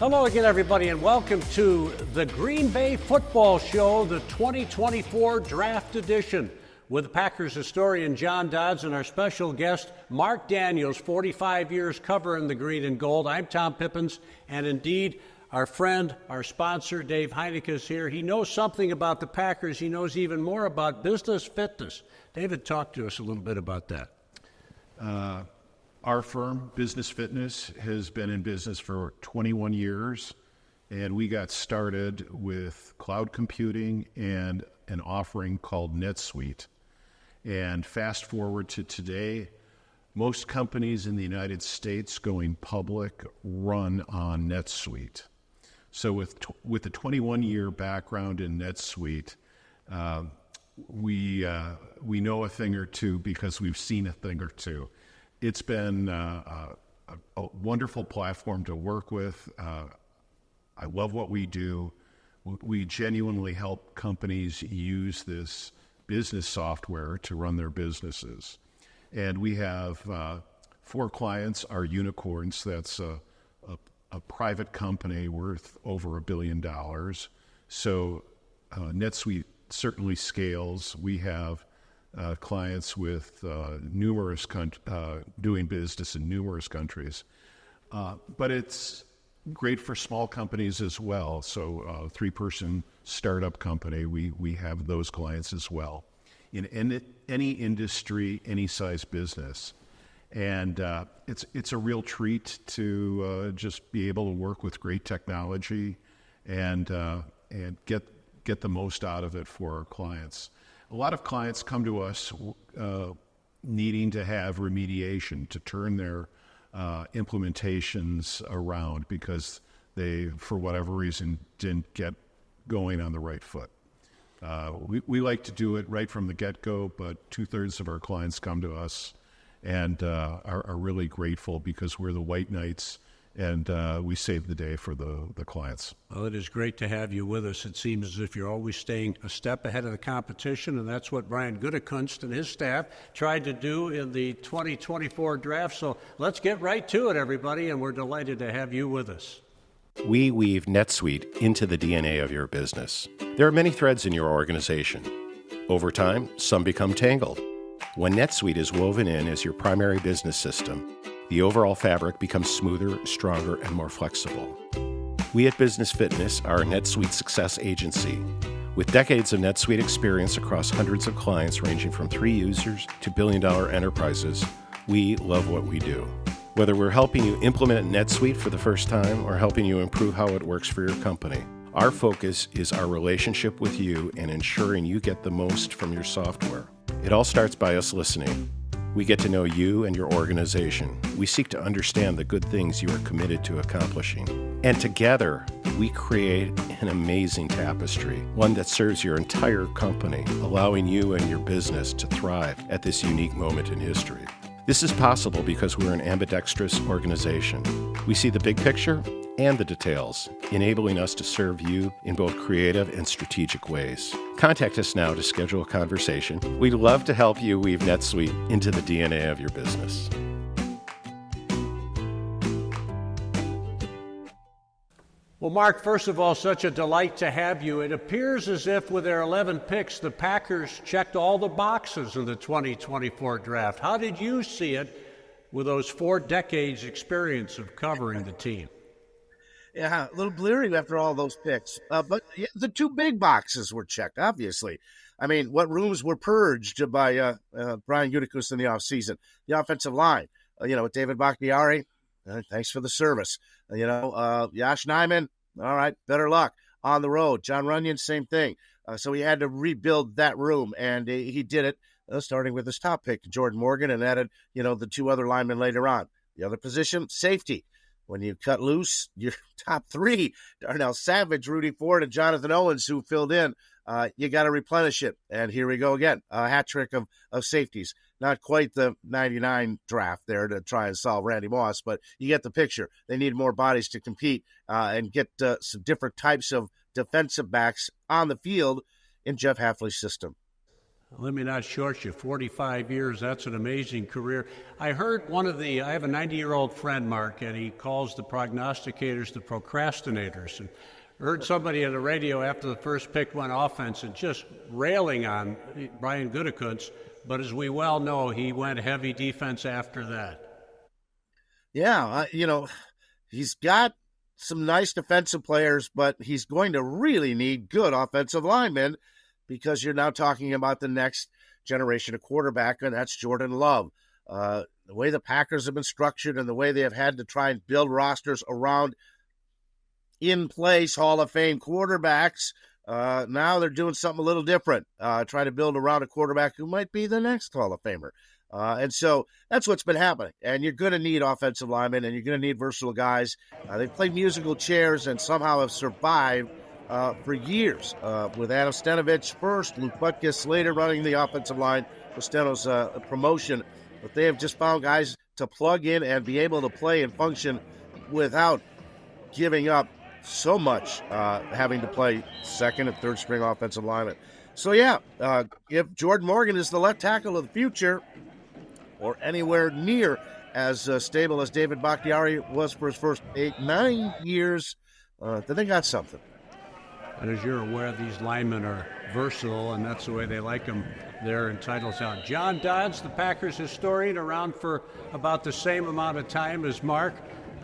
Hello again, everybody, and welcome to the Green Bay Football Show, the 2024 Draft Edition, with Packers historian John Dodds and our special guest, Mark Daniels, 45 years covering the green and gold. I'm Tom Pippins, and indeed, our friend, our sponsor, Dave Heineke is here. He knows something about the Packers. He knows even more about business fitness. David, talk to us a little bit about that. Our firm, Business Fitness, has been in business for 21 years, and we got started with cloud computing and an offering called NetSuite. And fast forward to today, most companies in the United States going public run on NetSuite. So with the 21-year background in NetSuite, we know a thing or two because we've seen a thing or two. It's been a wonderful platform to work with. I love what we do. We genuinely help companies use this business software to run their businesses. And we have 4 clients, our unicorns. That's a private company worth over $1 billion. So NetSuite certainly scales. We have clients with numerous doing business in numerous countries, but it's great for small companies as well. So 3-person startup company, we have those clients as well in any industry, any size business, and it's a real treat to just be able to work with great technology and get the most out of it for our clients. A lot of clients come to us needing to have remediation to turn their implementations around because they, for whatever reason, didn't get going on the right foot. We like to do it right from the get-go, but 2/3 of our clients come to us and are really grateful because we're the white knights and we save the day for the clients. Well, it is great to have you with us. It seems as if you're always staying a step ahead of the competition, and that's what Brian Gutekunst and his staff tried to do in the 2024 draft. So let's get right to it, everybody, and we're delighted to have you with us. We weave NetSuite into the DNA of your business. There are many threads in your organization. Over time, some become tangled. When NetSuite is woven in as your primary business system, the overall fabric becomes smoother, stronger, and more flexible. We at Business Fitness are a NetSuite success agency. With decades of NetSuite experience across hundreds of clients ranging from 3 users to billion-dollar enterprises, we love what we do. Whether we're helping you implement NetSuite for the first time or helping you improve how it works for your company, our focus is our relationship with you and ensuring you get the most from your software. It all starts by us listening. We get to know you and your organization. We seek to understand the good things you are committed to accomplishing. And together, we create an amazing tapestry, one that serves your entire company, allowing you and your business to thrive at this unique moment in history. This is possible because we're an ambidextrous organization. We see the big picture and the details, enabling us to serve you in both creative and strategic ways. Contact us now to schedule a conversation. We'd love to help you weave NetSuite into the DNA of your business. Well, Mark, first of all, such a delight to have you. It appears as if with their 11 picks, the Packers checked all the boxes in the 2024 draft. How did you see it with those 4 decades experience of covering the team? Yeah, a little bleary after all those picks. But yeah, the 2 big boxes were checked, obviously. I mean, what rooms were purged by Brian Gutekunst in the offseason? The offensive line, David Bakhtiari, thanks for the service. Yosh Nijman, all right, better luck. On the road, John Runyon, same thing. So he had to rebuild that room, and he did it, starting with his top pick, Jordan Morgan, and added, the 2 other linemen later on. The other position, safety. When you cut loose your top 3, Darnell Savage, Rudy Ford, and Jonathan Owens, who filled in, you got to replenish it. And here we go again, a hat trick of safeties. Not quite the 99 draft there to try and solve Randy Moss, but you get the picture. They need more bodies to compete and get some different types of defensive backs on the field in Jeff Hafley's system. Let me not short you. 45 years, that's an amazing career. I heard I have a 90-year-old friend, Mark, and he calls the prognosticators the procrastinators. And heard somebody on the radio after the first pick went offense and just railing on Brian Gutekunst, but as we well know, he went heavy defense after that. Yeah, he's got some nice defensive players, but he's going to really need good offensive linemen because you're now talking about the next generation of quarterback, and that's Jordan Love. The way the Packers have been structured and the way they have had to try and build rosters around in-place Hall of Fame quarterbacks, now they're doing something a little different, trying to build around a quarterback who might be the next Hall of Famer. And so that's what's been happening. And you're going to need offensive linemen, and you're going to need versatile guys. They've played musical chairs and somehow have survived for years, with Adam Stenavich first, Luke Butkus later running the offensive line with Steno's promotion. But they have just found guys to plug in and be able to play and function without giving up so much, having to play second and third string offensive linemen. So, if Jordan Morgan is the left tackle of the future, or anywhere near as stable as David Bakhtiari was for his first 8-9 years, then they got something. And as you're aware, these linemen are versatile, and that's the way they like them there in Titletown. John Dodds, the Packers historian, around for about the same amount of time as Mark.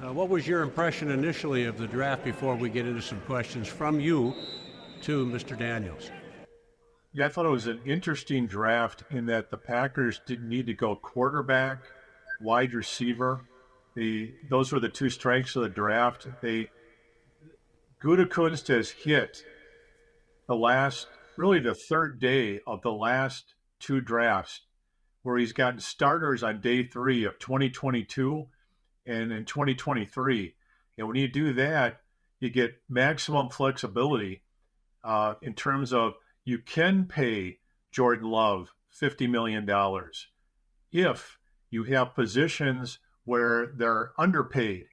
What was your impression initially of the draft before we get into some questions from you to Mr. Daniels? Yeah, I thought it was an interesting draft in that the Packers didn't need to go quarterback, wide receiver. Those were the two strengths of the draft. Gutekunst has hit the third day of the last two drafts, where he's gotten starters on day 3 of 2022 and in 2023. And when you do that, you get maximum flexibility in terms of you can pay Jordan Love $50 million if you have positions where they're underpaid.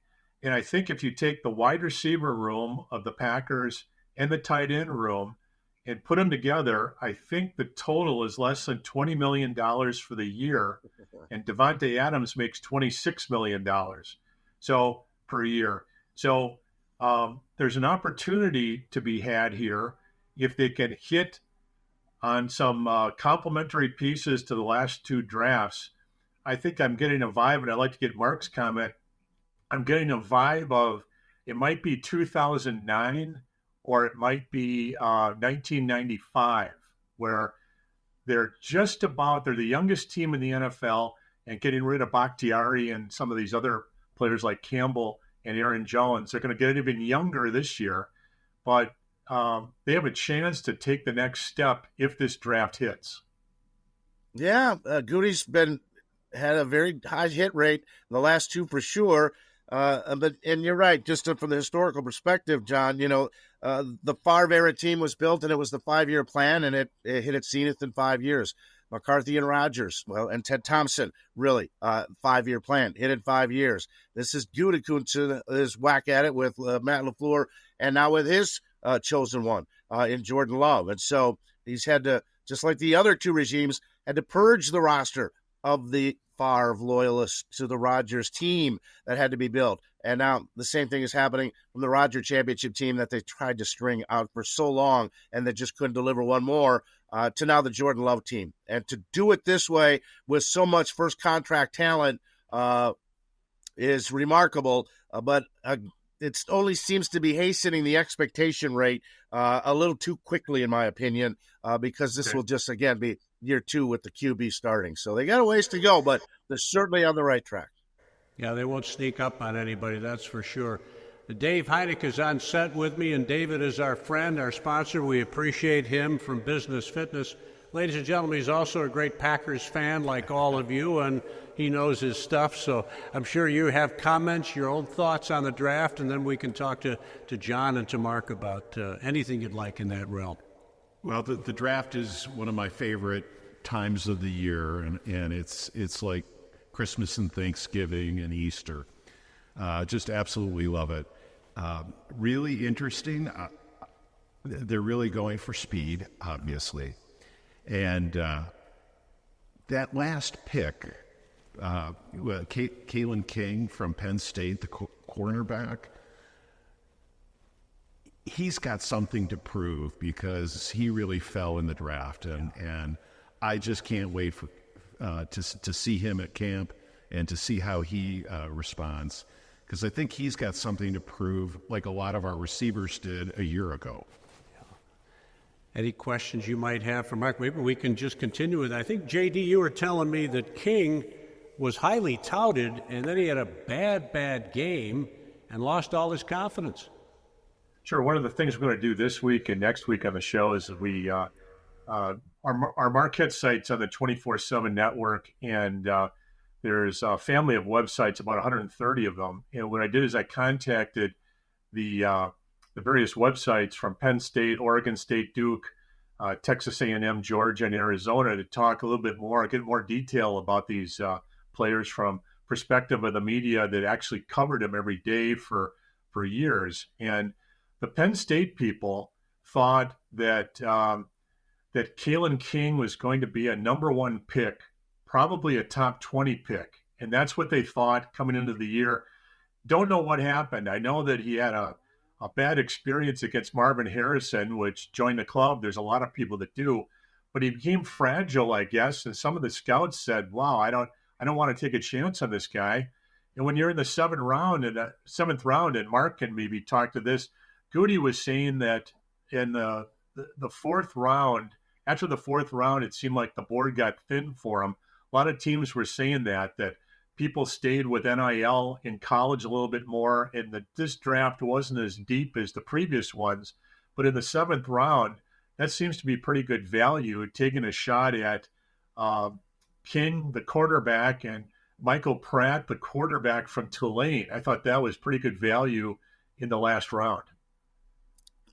And I think if you take the wide receiver room of the Packers and the tight end room and put them together, I think the total is less than $20 million for the year. And Devontae Adams makes $26 million per year. So there's an opportunity to be had here if they can hit on some complementary pieces to the last two drafts. I think I'm getting a vibe, and I'd like to get Mark's comment. I'm getting a vibe of it might be 2009 or it might be 1995, where they're the youngest team in the NFL, and getting rid of Bakhtiari and some of these other players like Campbell and Aaron Jones. They're going to get even younger this year, but they have a chance to take the next step if this draft hits. Yeah, Goody's had a very high hit rate in the last two for sure. And you're right, just from the historical perspective, John, the Favre era team was built and it was the 5-year plan, and it hit its zenith in 5 years. McCarthy and Rodgers, and Ted Thompson, really, 5-year plan, hit in 5 years. This is Gutekunst, his whack at it with Matt LaFleur, and now with his chosen one in Jordan Love. And so he's had to, just like the other two regimes, had to purge the roster of the Favre loyalists to the Rodgers team that had to be built. And now the same thing is happening from the Rodgers championship team that they tried to string out for so long and they just couldn't deliver one more, to now the Jordan Love team. And to do it this way with so much first contract talent is remarkable, but it only seems to be hastening the expectation rate a little too quickly, in my opinion, because this will just, again, be year 2 with the QB starting. So they got a ways to go, but they're certainly on the right track. Yeah, they won't sneak up on anybody, that's for sure. Dave Heineck is on set with me, and David is our friend, our sponsor. We appreciate him from Business Fitness. Ladies and gentlemen, he's also a great Packers fan like all of you, and he knows his stuff. So I'm sure you have comments, your own thoughts on the draft, and then we can talk to John and to Mark about anything you'd like in that realm. Well, the draft is one of my favorite times of the year, and it's like Christmas and Thanksgiving and Easter. Just absolutely love it. Really interesting. They're really going for speed, obviously. And that last pick, Kalen King from Penn State, the cornerback, he's got something to prove because he really fell in the draft. And I just can't wait for to see him at camp and to see how he responds, because I think he's got something to prove, like a lot of our receivers did a year ago. Any questions you might have for Mark? Maybe we can just continue with, I think, JD, you were telling me that King was highly touted, and then he had a bad game and lost all his confidence. Sure. One of the things we're going to do this week and next week on the show is we our Marquette site's on the 24/7 network, and there's a family of websites, about 130 of them. And what I did is I contacted the various websites from Penn State, Oregon State, Duke, Texas A&M, Georgia, and Arizona to talk a little bit more, get more detail about these players from perspective of the media that actually covered them every day for years. And the Penn State people thought that that Kalen King was going to be a number one pick, probably a top 20 pick. And that's what they thought coming into the year. Don't know what happened. I know that he had a bad experience against Marvin Harrison, which joined the club. There's a lot of people that do. But he became fragile, I guess. And some of the scouts said, wow, I don't want to take a chance on this guy. And when you're in the seventh round, and Mark can maybe talk to this, Goody was saying that in the fourth round, after the fourth round, it seemed like the board got thin for him. A lot of teams were saying that people stayed with NIL in college a little bit more, and that this draft wasn't as deep as the previous ones. But in the seventh round, that seems to be pretty good value, taking a shot at King, the quarterback, and Michael Pratt, the quarterback from Tulane. I thought that was pretty good value in the last round.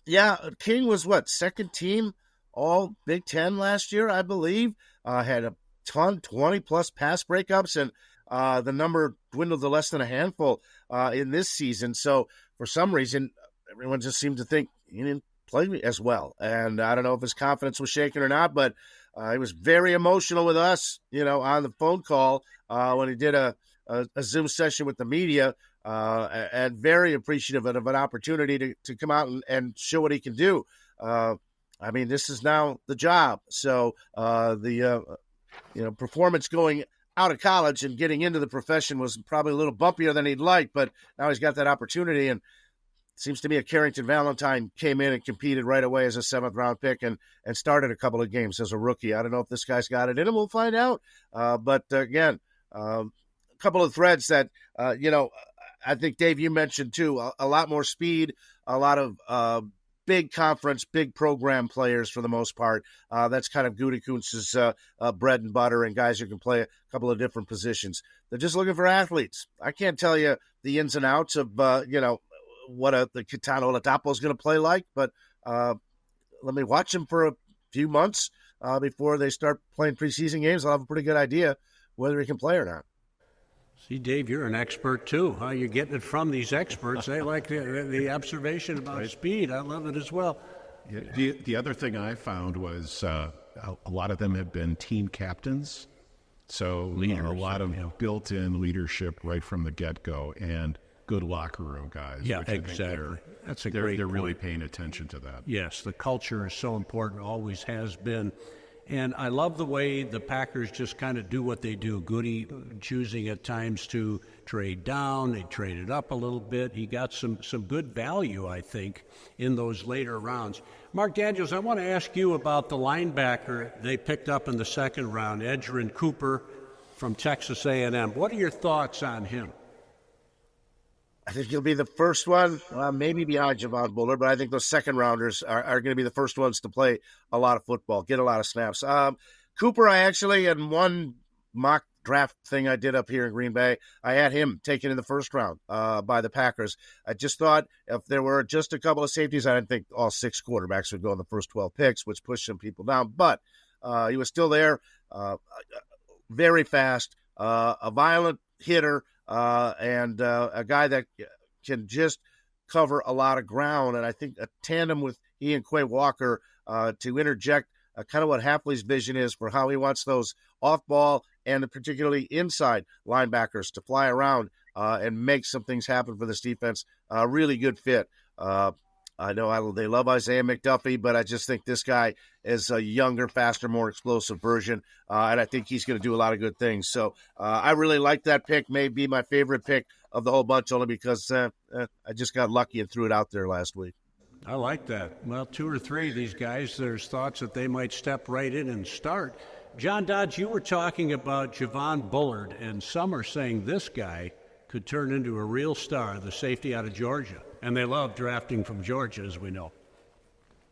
Yeah, King was second team all Big Ten last year, I believe. Had a ton, 20-plus pass breakups, and the number dwindled to less than a handful in this season. So for some reason, everyone just seemed to think he didn't play as well. And I don't know if his confidence was shaken or not, but he was very emotional with us, on the phone call when he did a Zoom session with the media, and very appreciative of an opportunity to come out and show what he can do. I mean, this is now the job. So the performance going out of college and getting into the profession was probably a little bumpier than he'd like, but now he's got that opportunity. And it seems to me Carrington Valentine came in and competed right away as a seventh-round pick and started a couple of games as a rookie. I don't know if this guy's got it in him. We'll find out. But again, a couple of threads that, I think, Dave, you mentioned too, a lot more speed, a lot of big conference, big program players for the most part. That's kind of Gutekunst's bread and butter, and guys who can play a couple of different positions. They're just looking for athletes. I can't tell you the ins and outs of, what the Kitano Ladapo is going to play like, but let me watch him for a few months before they start playing preseason games. I'll have a pretty good idea whether he can play or not. See, Dave, you're an expert, too. You're getting it from these experts. They like the observation about speed. I love it as well. Yeah, the other thing I found was a lot of them have been team captains. So a lot of built-in leadership right from the get-go and good locker room guys. Yeah, exactly. That's a great They're point. really paying attention to that. Yes, the culture is so important, always has been. And I love the way the Packers just kind of do what they do. Goody choosing at times to trade down. They traded up a little bit. He got some good value, I think, in those later rounds. Mark Daniels, I want to ask you about the linebacker they picked up in the second round, Edgerrin Cooper from Texas A&M. What are your thoughts on him? I think he'll be the first one, maybe behind Javon Bullard, but I think those second rounders are going to be the first ones to play a lot of football, get a lot of snaps. Cooper, I actually, in one mock draft thing I did up here in Green Bay, I had him taken in the first round by the Packers. I just thought if there were just a couple of safeties, I didn't think all six quarterbacks would go in the first 12 picks, which pushed some people down. But he was still there, very fast, a violent hitter, and a guy that can just cover a lot of ground. And I think a tandem with he and Quay Walker to interject kind of what Hafley's vision is for how he wants those off-ball and particularly inside linebackers to fly around and make some things happen for this defense. Really good fit. I know they love Isaiah McDuffie, but I just think this guy is a younger, faster, more explosive version, and I think he's going to do a lot of good things. So I really like that pick. May be my favorite pick of the whole bunch, only because I just got lucky and threw it out there last week. I like that. Well, 2 or 3 of these guys, there's thoughts that they might step right in and start. John Dodds, you were talking about Javon Bullard, and some are saying this guy could turn into a real star, the safety out of Georgia. And they love drafting from Georgia, as we know.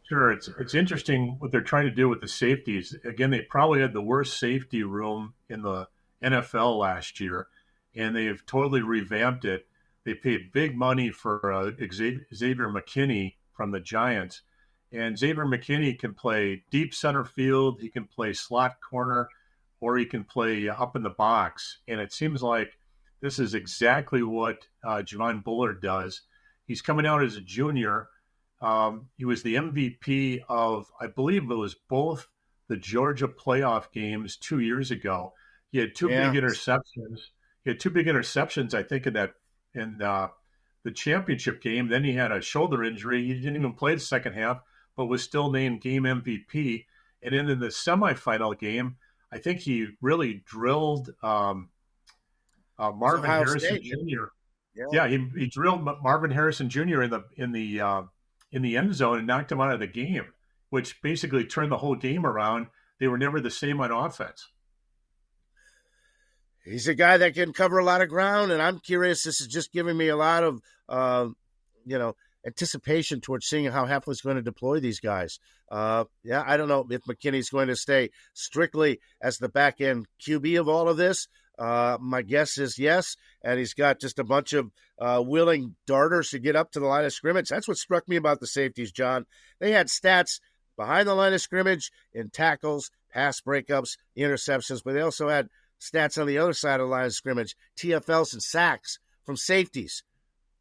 Sure, it's interesting what they're trying to do with the safeties. Again, they probably had the worst safety room in the NFL last year, and they've totally revamped it. They paid big money for Xavier McKinney from the Giants, and Xavier McKinney can play deep center field, he can play slot corner, or he can play up in the box. And it seems like this is exactly what Javon Bullard does. He's coming out as a junior. He was the MVP of, I believe it was both the Georgia playoff games 2 years ago. He had two big interceptions. He had 2 big interceptions, I think, in the championship game. Then he had a shoulder injury. He didn't even play the second half, but was still named game MVP. And then in the semifinal game, I think he really drilled Marvin Harrison Jr. Yeah, he drilled Marvin Harrison Jr. in the end zone and knocked him out of the game, which basically turned the whole game around. They were never the same on offense. He's a guy that can cover a lot of ground, and I'm curious. This is just giving me a lot of, anticipation towards seeing how Hafley's going to deploy these guys. I don't know if McKinney's going to stay strictly as the back-end QB of all of this. My guess is yes, and he's got just a bunch of willing darters to get up to the line of scrimmage. That's what struck me about the safeties, John. They had stats behind the line of scrimmage in tackles, pass breakups, interceptions, but they also had stats on the other side of the line of scrimmage, TFLs and sacks from safeties.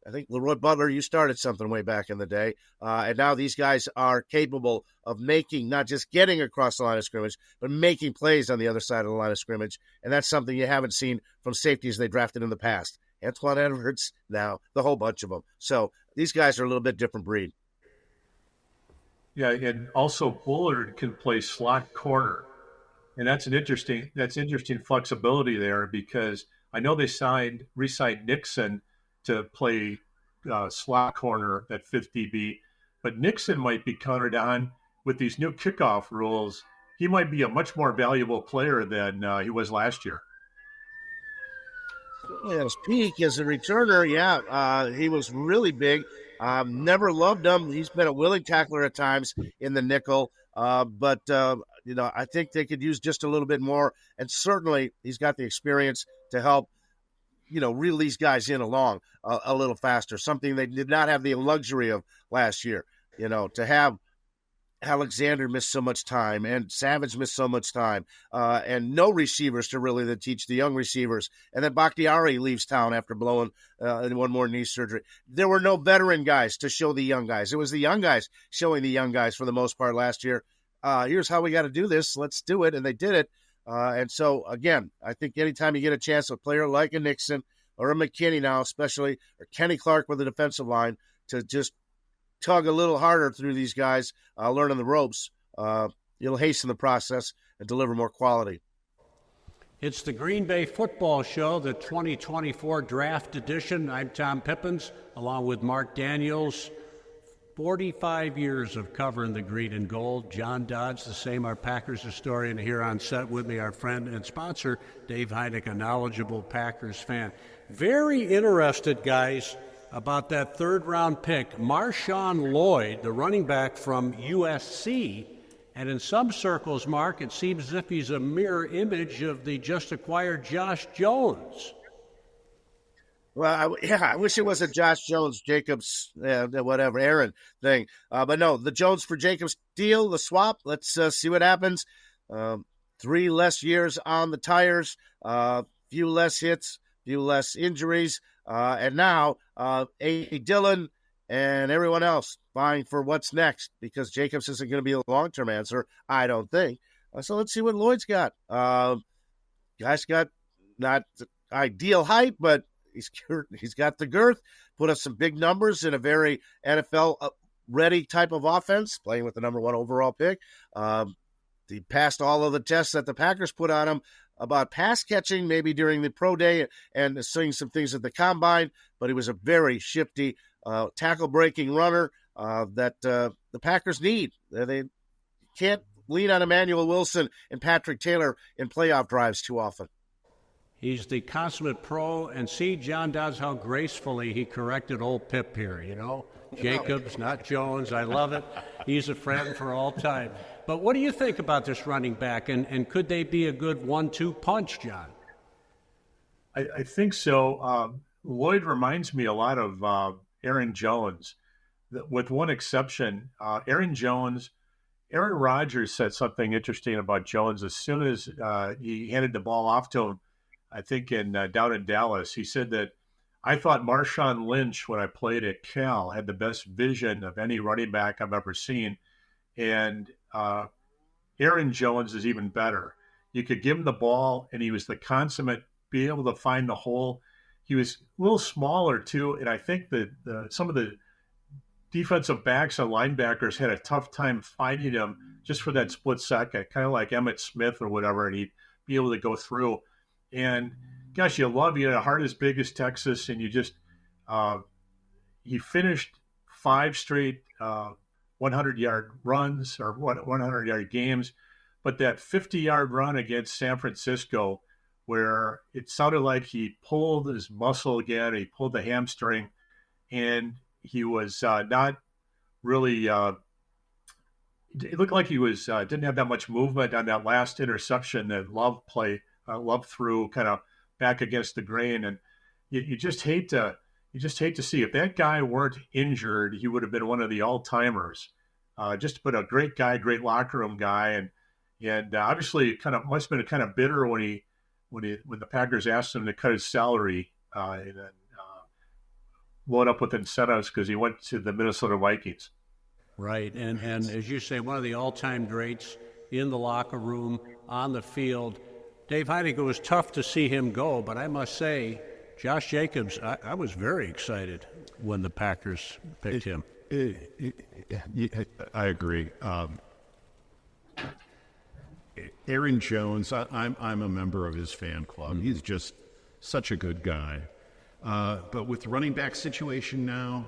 I think Leroy Butler, you started something way back in the day, and now these guys are capable of making, not just getting across the line of scrimmage, but making plays on the other side of the line of scrimmage, and that's something you haven't seen from safeties they drafted in the past. Antoine Edwards, now the whole bunch of them. So these guys are a little bit different breed. Yeah, and also Bullard can play slot corner. And that's interesting flexibility there, because I know they re-signed Nixon to play slot corner at 5th DB, but Nixon might be counted on with these new kickoff rules. He might be a much more valuable player than he was last year. At his peak as a returner, he was really big. Never loved him. He's been a willing tackler at times in the nickel, but I think they could use just a little bit more. And certainly he's got the experience to help, reel these guys in along a little faster, something they did not have the luxury of last year, to have Alexander miss so much time and Savage miss so much time and no receivers to really teach the young receivers. And then Bakhtiari leaves town after blowing one more knee surgery. There were no veteran guys to show the young guys. It was the young guys showing the young guys for the most part last year. Here's how we got to do this. Let's do it. And they did it. And so, again, I think anytime you get a chance, a player like a Nixon or a McKinney now, especially, or Kenny Clark with the defensive line, to just tug a little harder through these guys, learning the ropes, it'll hasten the process and deliver more quality. It's the Green Bay Football Show, the 2024 Draft Edition. I'm Tom Pippins, along with Mark Daniels. 45 years of covering the green and gold. John Dodds, the same, our Packers historian, here on set with me, our friend and sponsor, Dave Heineck, a knowledgeable Packers fan. Very interested, guys, about that third-round pick, Marshawn Lloyd, the running back from USC. And in some circles, Mark, it seems as if he's a mirror image of the just-acquired Josh Jones. Well, I wish it was a Josh Jones, Jacobs, Aaron thing. But no, the Jones for Jacobs deal, the swap, let's see what happens. 3 less years on the tires, few less hits, few less injuries. And now A. Dillon and everyone else vying for what's next, because Jacobs isn't going to be a long-term answer, I don't think. So let's see what Lloyd's got. Guy's got not ideal height, but he's got the girth, put up some big numbers in a very NFL-ready type of offense, playing with the number 1 overall pick. He passed all of the tests that the Packers put on him about pass catching, maybe during the pro day and seeing some things at the combine, but he was a very shifty tackle-breaking runner that the Packers need. They can't lean on Emmanuel Wilson and Patrick Taylor in playoff drives too often. He's the consummate pro, and see, John Dodds, how gracefully he corrected old Pip here, Jacobs, not Jones. I love it. He's a friend for all time. But what do you think about this running back, and could they be a good 1-2 punch, John? I think so. Lloyd reminds me a lot of Aaron Jones, with one exception. Aaron Rodgers said something interesting about Jones as soon as he handed the ball off to him, I think down in Dallas. He said that, I thought Marshawn Lynch, when I played at Cal, had the best vision of any running back I've ever seen. And Aaron Jones is even better. You could give him the ball, and he was the consummate, be able to find the hole. He was a little smaller, too, and I think that some of the defensive backs and linebackers had a tough time finding him just for that split second, kind of like Emmitt Smith or whatever, and he'd be able to go through. And gosh, you had a heart as big as Texas, and you just he finished 5 straight 100-yard runs or 100-yard games, but that 50-yard run against San Francisco, where it sounded like he pulled his muscle again, he pulled the hamstring, and he was not really. It looked like he was didn't have that much movement on that last interception that Love threw kind of back against the grain, and you just hate to see, if that guy weren't injured, he would have been one of the all-timers. Just but a great guy, great locker room guy, and obviously must have been kind of bitter when the Packers asked him to cut his salary and then load up with incentives because he went to the Minnesota Vikings. Right, and as you say, one of the all-time greats in the locker room, on the field. Dave Heinig, it was tough to see him go, but I must say, Josh Jacobs, I was very excited when the Packers picked him. I agree. Aaron Jones, I'm a member of his fan club. Mm-hmm. He's just such a good guy. But with the running back situation now,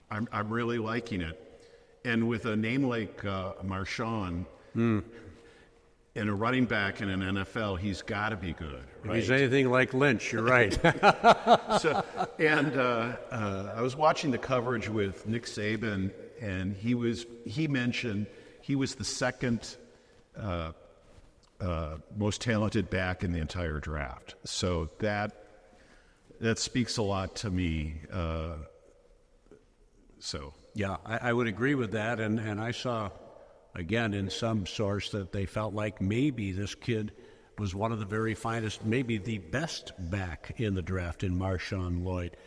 I'm really liking it. And with a name like Marshawn, and a running back in an NFL, he's got to be good. Right? If he's anything like Lynch, you're right. I was watching the coverage with Nick Saban, and he mentioned he was the second most talented back in the entire draft. So that speaks a lot to me. Yeah, I would agree with that, and I saw, again, in some source that they felt like maybe this kid was one of the very finest, maybe the best back in the draft in Marshawn Lloyd.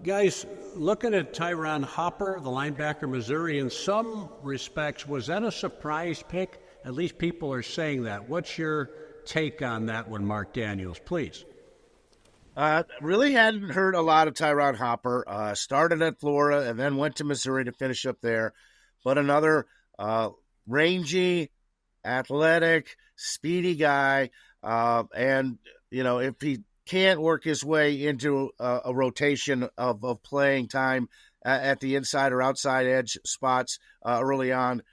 Guys, looking at Tyron Hopper, the linebacker, Missouri, in some respects, was that a surprise pick? At least people are saying that. What's your take on that one, Mark Daniels, please? Really hadn't heard a lot of Tyron Hopper. Started at Florida and then went to Missouri to finish up there. But another rangy, athletic, speedy guy. And, if he can't work his way into a rotation of playing time at the inside or outside edge spots early on,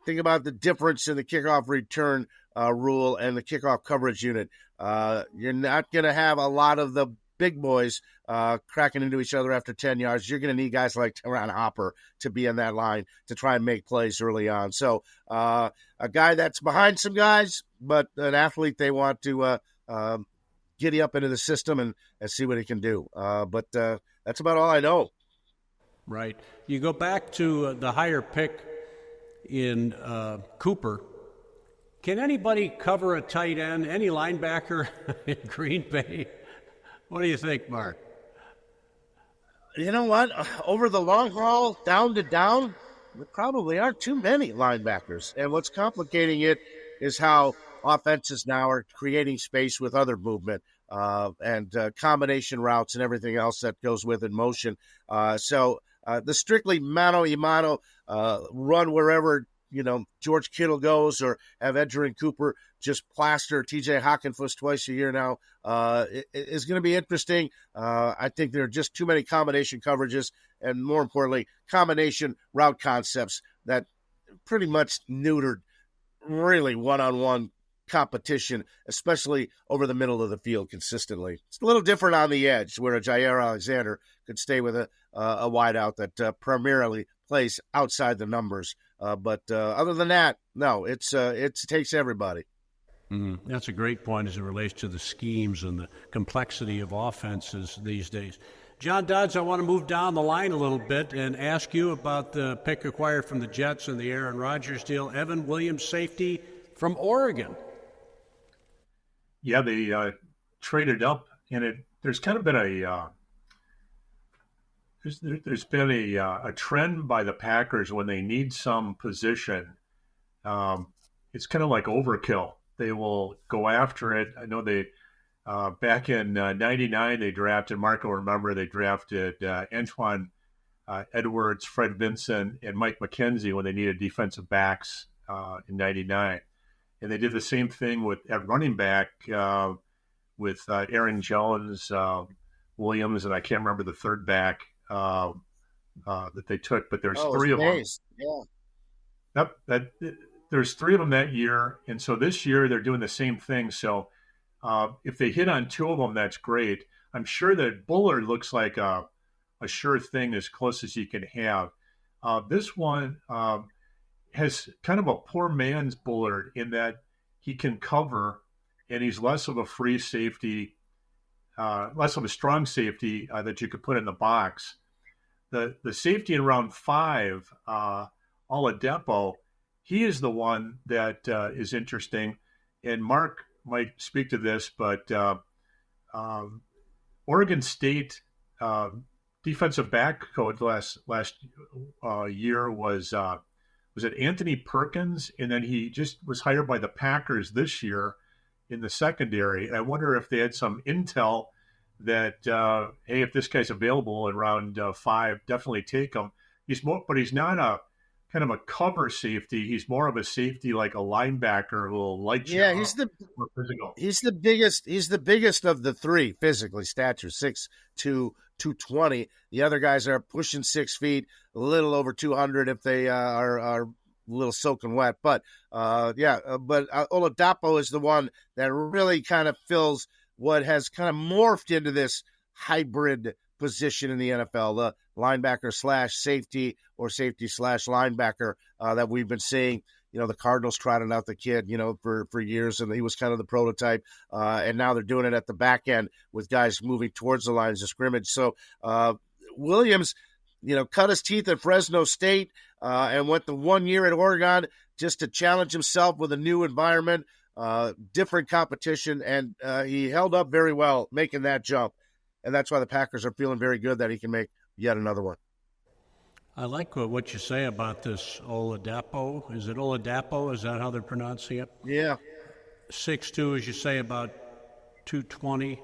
think about the difference in the kickoff return rule and the kickoff coverage unit. You're not going to have a lot of the big boys cracking into each other after 10 yards. You're going to need guys like Tyron Hopper to be in that line to try and make plays early on. So a guy that's behind some guys, but an athlete they want to giddy up into the system and see what he can do. But that's about all I know. Right. You go back to the higher pick in Cooper. Can anybody cover a tight end, any linebacker in Green Bay? What do you think, Mark? You know what? Over the long haul, down to down, there probably aren't too many linebackers. And what's complicating it is how offenses now are creating space with other movement and combination routes and everything else that goes with in motion. So the strictly mano-a-mano run wherever, George Kittle goes, or have Edgerrin Cooper just plaster TJ Hockenfuss twice a year now, is going to be interesting. I think there are just too many combination coverages and, more importantly, combination route concepts that pretty much neutered really one-on-one competition, especially over the middle of the field consistently. It's a little different on the edge, where a Jair Alexander could stay with a wideout that primarily plays outside the numbers. But other than that, no, it takes everybody. That's a great point as it relates to the schemes and the complexity of offenses these days. John Dodds, I want to move down the line a little bit and ask you about the pick acquired from the Jets and the Aaron Rodgers deal, Evan Williams, safety from Oregon. Yeah, they traded up, and there's kind of been there's been a trend by the Packers when they need some position. It's kind of like overkill. They will go after it. I know they back in '99 they drafted. Mark will remember they drafted Antoine Edwards, Fred Vinson, and Mike McKenzie when they needed defensive backs in '99, and they did the same thing at running back with Aaron Jones, Williams, and I can't remember the third back that they took, but there's three of them. Yeah. Yep, there's three of them that year, and so this year they're doing the same thing. So if they hit on two of them, that's great. I'm sure that Bullard looks like a sure thing, as close as you can have. This one has kind of a poor man's Bullard in that he can cover, and he's less of a free safety, less of a strong safety that you could put in the box. The safety in round 5, Oladipo, he is the one that is interesting. And Mark might speak to this, but Oregon State defensive back coach last year was it Anthony Perkins, and then he just was hired by the Packers this year in the secondary. And I wonder if they had some intel that hey, if this guy's available in round 5, definitely take him. But he's not a kind of a cover safety. He's more of a safety, like a linebacker who will light you up. More physical. He's the biggest of the three physically. Stature 6'2", 220. The other guys are pushing 6 feet, a little over 200 if they are a little soaking wet. But Oladapo is the one that really kind of fills what has kind of morphed into this hybrid position in the NFL, the linebacker / safety, or safety / linebacker that we've been seeing. The Cardinals trotted out the kid, for years, and he was kind of the prototype. And now they're doing it at the back end with guys moving towards the lines of scrimmage. So Williams, cut his teeth at Fresno State and went the 1 year at Oregon just to challenge himself with a new environment, different competition, and he held up very well making that jump. And that's why the Packers are feeling very good that he can make yet another one. I like what you say about this Oladapo. Is it Oladapo? Is that how they're pronouncing it? Yeah. 6'2", as you say, about 220.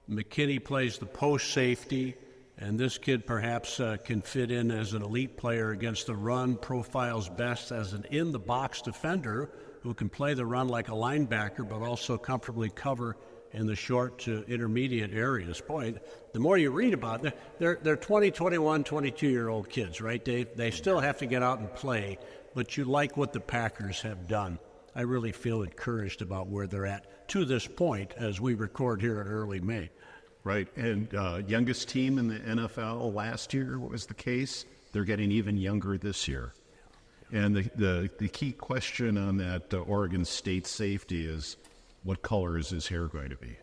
McKinney plays the post safety, and this kid perhaps can fit in as an elite player against the run, profiles best as an in-the-box defender who can play the run like a linebacker but also comfortably cover in the short to intermediate areas. Boy, the more you read about it, they're 20, 21, 22-year-old kids, right, Dave? They still have to get out and play, but you like what the Packers have done. I really feel encouraged about where they're at to this point as we record here in early May. Right, and youngest team in the NFL last year was the case. They're getting even younger this year. And the key question on that Oregon State safety is, what color is his hair going to be?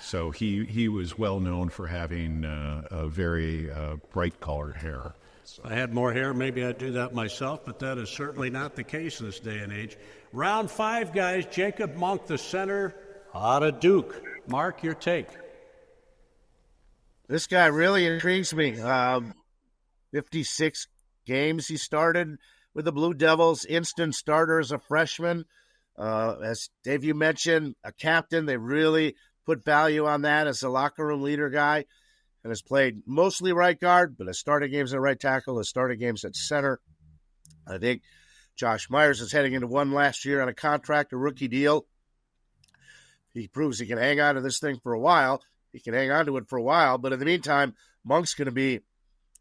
So he was well known for having a very bright colored hair. If I had more hair, maybe I'd do that myself, but that is certainly not the case this day and age. Round 5, guys. Jacob Monk, the center, out of Duke. Mark, your take. This guy really intrigues me. 56 games he started with the Blue Devils, instant starter as a freshman. As Dave, you mentioned, a captain. They really put value on that as a locker room leader guy, and has played mostly right guard, but has started games at right tackle, has started games at center. I think Josh Myers is heading into one last year on a contract, a rookie deal. He proves he can hang on to this thing for a while. He can hang on to it for a while, but in the meantime, Monk's going to be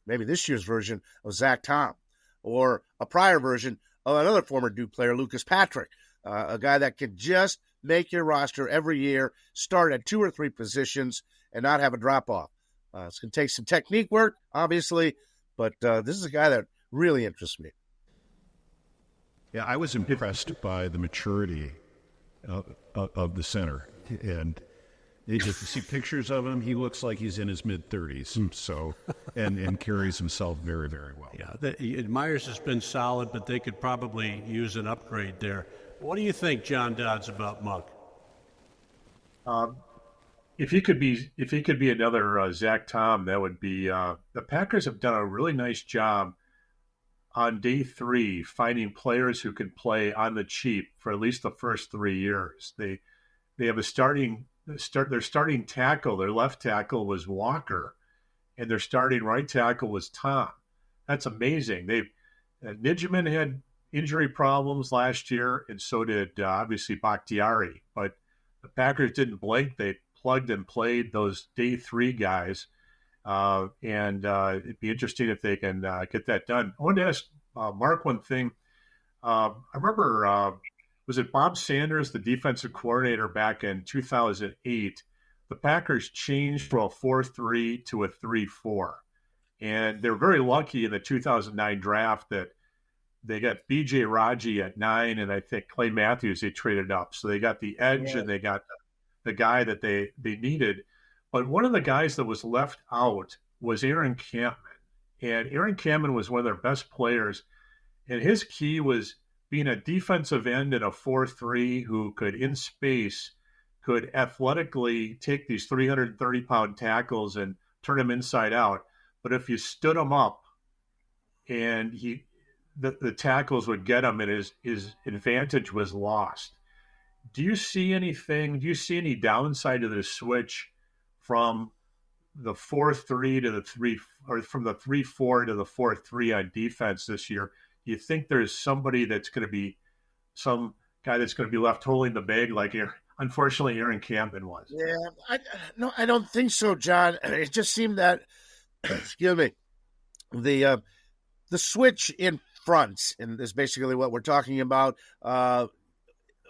maybe this year's version of Zach Tom, or a prior version of another former Duke player, Lucas Patrick, a guy that can just make your roster every year, start at 2 or 3 positions, and not have a drop-off. It's going to take some technique work, obviously, but this is a guy that really interests me. Yeah, I was impressed by the maturity of the center, and just to see pictures of him, he looks like he's in his mid-30s. So, and carries himself very, very well. Yeah, Myers has been solid, but they could probably use an upgrade there. What do you think, John Dodds, about Monk? If he could be another Zach Tom, that would be. The Packers have done a really nice job on day 3 finding players who can play on the cheap for at least the first 3 years. They have their starting tackle. Their left tackle was Walker, and their starting right tackle was Tom. That's amazing. Nijman had injury problems last year, and so did obviously Bakhtiari. But the Packers didn't blink. They plugged and played those day 3 guys, and it'd be interesting if they can get that done. I wanted to ask Mark one thing. I remember, was it Bob Sanders, the defensive coordinator back in 2008? The Packers changed from a 4-3 to a 3-4. And they're very lucky in the 2009 draft that they got B.J. Raji at 9, and I think Clay Matthews, they traded up. So they got the edge, and they got the guy that they needed. But one of the guys that was left out was Aaron Campman. And Aaron Campman was one of their best players. And his key was being a defensive end in a 4-3 who could, in space, could athletically take these 330-pound tackles and turn them inside out. But if you stood him up and the tackles would get him, and his advantage was lost. Do you see anything? Do you see any downside to this switch from the 4-3 to the 3, or from the 3-4 to the 4-3 on defense this year? Do you think there's somebody that's going to be some guy that's going to be left holding the bag like unfortunately Aaron Campbell was? Yeah, I don't think so, John. It just seemed that, excuse me, the switch in front, and is basically what we're talking about,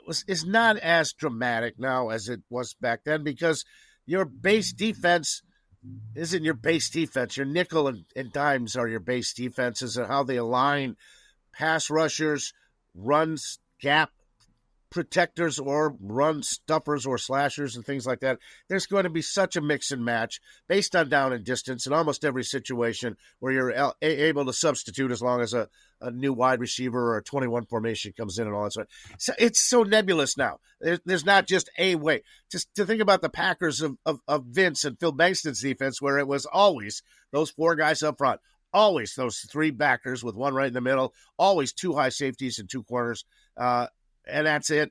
is not as dramatic now as it was back then, because your base defense isn't your base defense. Your nickel and dimes are your base defenses, and how they align pass rushers, runs, gap protectors, or run stuffers or slashers and things like that. There's going to be such a mix and match based on down and distance in almost every situation where you're able to substitute as long as a new wide receiver or a 21 formation comes in and all that stuff. So it's so nebulous now. There's not just a way. Just to think about the Packers of Vince and Phil Bankston's defense, where it was always those 4 guys up front, always those 3 backers with 1 right in the middle, always 2 high safeties and 2 corners, and that's it.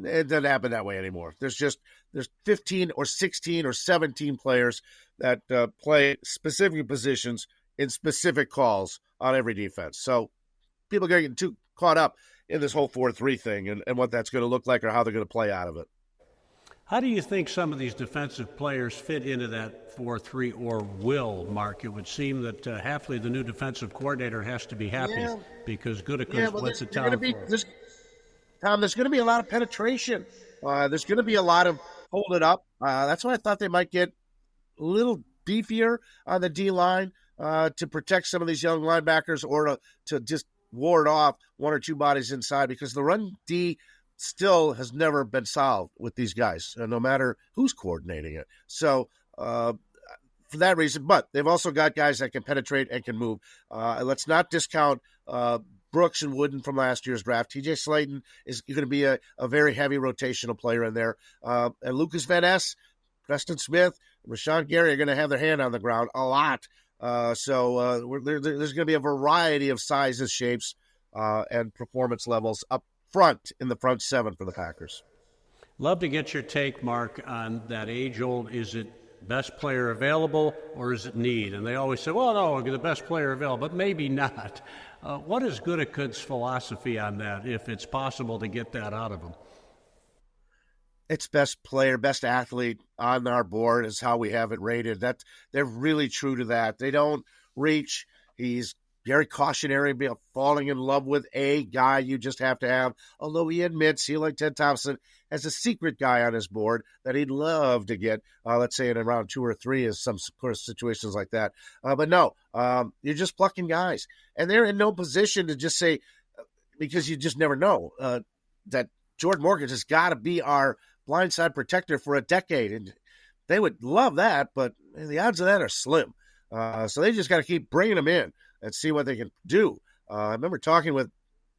It doesn't happen that way anymore. There's 15 or 16 or 17 players that play specific positions in specific calls on every defense. So people are getting too caught up in this whole 4-3 thing and what that's going to look like or how they're going to play out of it. How do you think some of these defensive players fit into that 4-3 or will, Mark? It would seem that Hafley, the new defensive coordinator, has to be happy because Gutekunst went to town for him. Tom, there's going to be a lot of penetration. There's going to be a lot of hold it up. That's why I thought they might get a little beefier on the D-line to protect some of these young linebackers, or to just ward off 1 or 2 bodies inside, because the run D still has never been solved with these guys, no matter who's coordinating it. So for that reason, but they've also got guys that can penetrate and can move. Let's not discount Brooks and Wooden from last year's draft. TJ Slaton is going to be a very heavy rotational player in there. And Lucas Van Ness Preston Smith, Rashawn Gary are going to have their hand on the ground a lot. There's going to be a variety of sizes, shapes, and performance levels up front in the front seven for the Packers. Love to get your take, Mark, on that age-old, is it best player available or is it need? And they always say, well, no, the best player available, but maybe not. What is Gutekunst's philosophy on that, if it's possible to get that out of him? It's best player, best athlete on our board is how we have it rated. That they're really true to that. They don't reach. He's very cautionary, falling in love with a guy you just have to have. Although he admits he, like Ted Thompson, has a secret guy on his board that he'd love to get, let's say in around 2 or 3 is some of course situations like that. But no, you're just plucking guys. And they're in no position to just say, because you just never know, that Jordan Morgan has got to be our blindside protector for a decade. And they would love that, but the odds of that are slim. So they just got to keep bringing them in and see what they can do. I remember talking with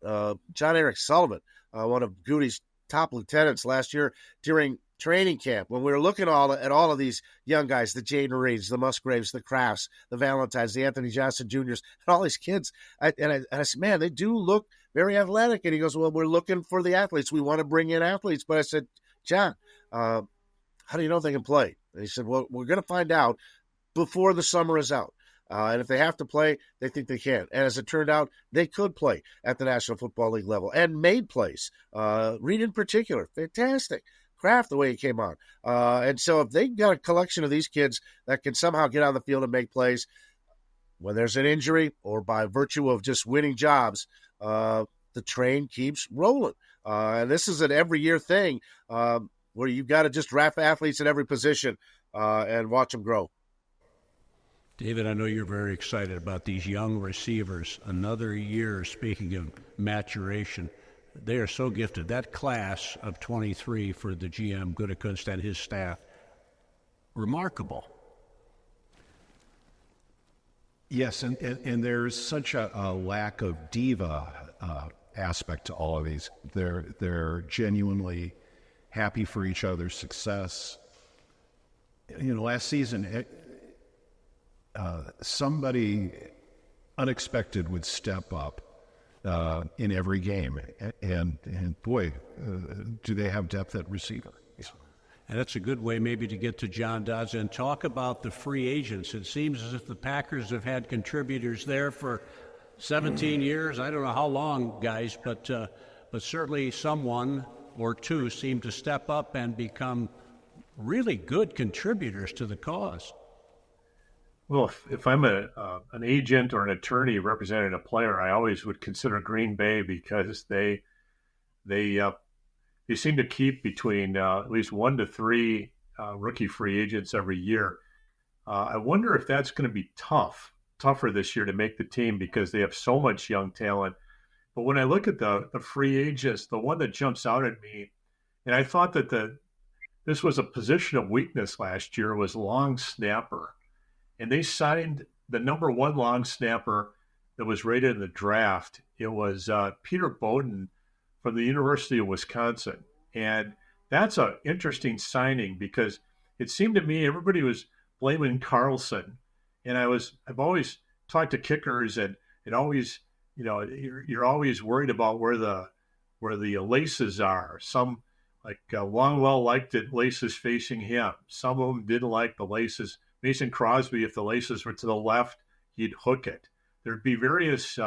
John Eric Sullivan, one of Goody's top lieutenants last year during training camp, when we were looking at all of these young guys, the Jaden Reeds, the Musgraves, the Crafts, the Valentines, the Anthony Johnson Juniors, and all these kids. I said, man, they do look very athletic. And he goes, well, we're looking for the athletes. We want to bring in athletes. But I said, John, how do you know if they can play? And he said, well, we're going to find out before the summer is out. And if they have to play, they think they can. And as it turned out, they could play at the National Football League level and made plays. Reed in particular, fantastic. Kraft, the way he came on. And so if they got a collection of these kids that can somehow get on the field and make plays, when there's an injury or by virtue of just winning jobs, the train keeps rolling. And this is an every year thing where you've got to just draft athletes at every position and watch them grow. David, I know you're very excited about these young receivers. Another year, speaking of maturation, they are so gifted. That class of 23 for the GM, Gutekunst, and his staff, remarkable. Yes, and there's such a lack of diva aspect to all of these. They're genuinely happy for each other's success. Last season, somebody unexpected would step up in every game, and boy, do they have depth at receiver. And that's a good way maybe to get to John Dodds and talk about the free agents. It seems as if the Packers have had contributors there for 17 years. I don't know how long, guys, but certainly someone or two seem to step up and become really good contributors to the cause. Well, if I'm an agent or an attorney representing a player, I always would consider Green Bay because they seem to keep between at least 1 to 3 rookie free agents every year. I wonder if that's going to be tougher this year to make the team because they have so much young talent. But when I look at the free agents, the one that jumps out at me, and I thought that this was a position of weakness last year, was long snapper. And they signed the number 1 long snapper that was rated in the draft. It was Peter Bowden from the University of Wisconsin. And that's an interesting signing because it seemed to me everybody was blaming Carlson. And I've always talked to kickers and it always, you're always worried about where the laces are. Some, like Longwell liked it, laces facing him. Some of them didn't like the laces. Mason Crosby, if the laces were to the left, he'd hook it. There'd be various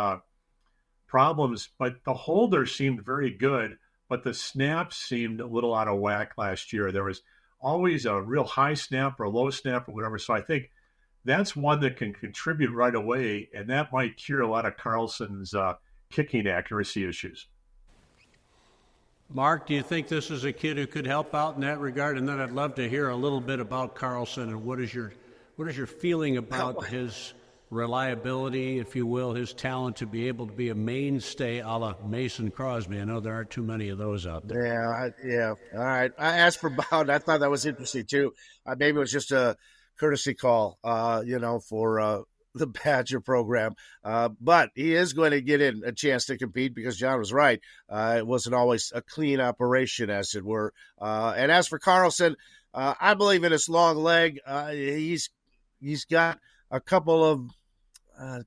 problems, but the holder seemed very good, but the snaps seemed a little out of whack last year. There was always a real high snap or a low snap or whatever. So I think that's one that can contribute right away, and that might cure a lot of Carlson's kicking accuracy issues. Mark, do you think this is a kid who could help out in that regard? And then I'd love to hear a little bit about Carlson and what is your feeling about his reliability, if you will, his talent to be able to be a mainstay a la Mason Crosby? I know there aren't too many of those out there. Yeah. All right. I asked for Bowden. I thought that was interesting too. Maybe it was just a courtesy call, for the Badger program. But he is going to get in a chance to compete because John was right. It wasn't always a clean operation, as it were. And as for Carlson, I believe in his long leg. He's got a couple of